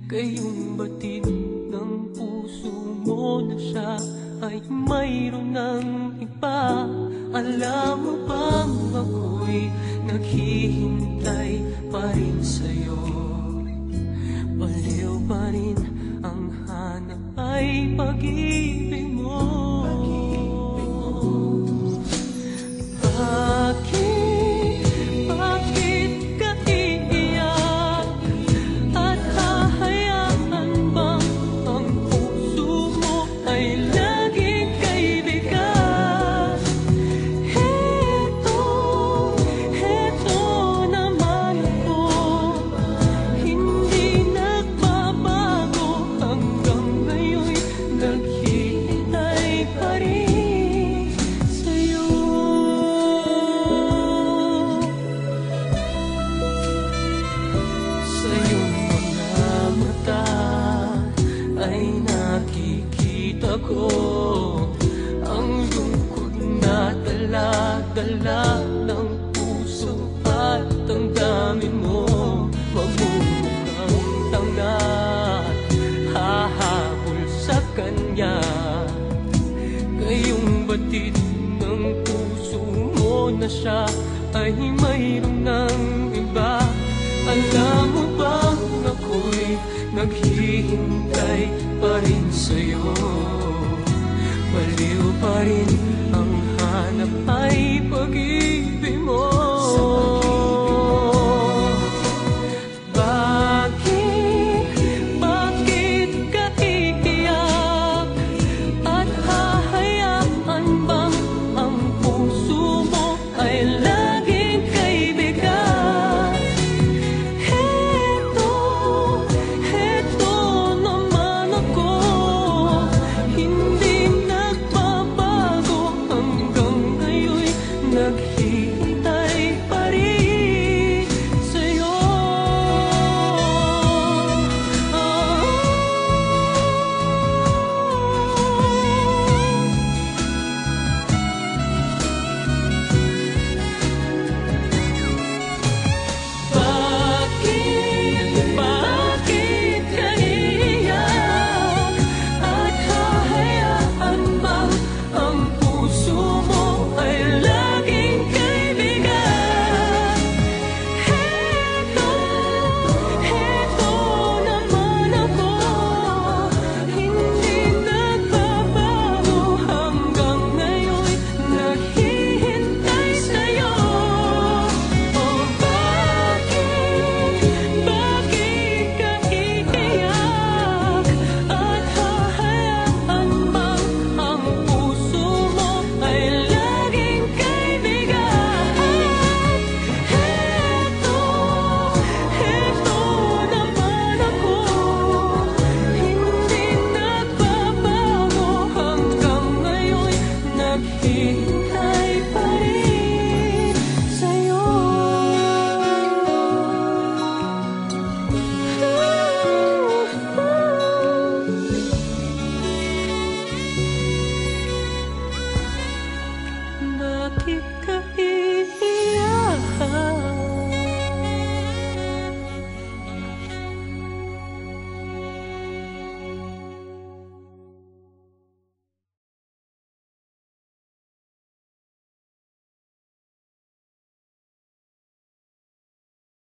Ngayong batid ng puso mo na siya ay mayroon ng iba. Alam mo bang ako'y naghihintay pa rin sa'yo? Baliw pa rin ang hanap ay pag-ibig mo. Bakit ka iiyak? At hahayaan bang ang puso mo ay laging kaibigan? Heto naman ako, hindi nagbabago hanggang ngayon, naghihintay pa rin sa'yo. Sa iyong mga mata ay nakikita ko ang lungkot na dala-dala ng puso at ang dami mo magmumukhang tanga, hahabol sa kanya. Ngayong batid ng puso mo na siya ay mayroon ng iba. Alam mo bang ako'y naghihintay pa rin sa'yo? Baliw pa rin ang hanap ay pag-ibig mo. Bakit ka iiyak? At hahayaan bang ang puso mo ay laging kaibigan? Heto naman ako, hindi nagbabago hanggang ngayon,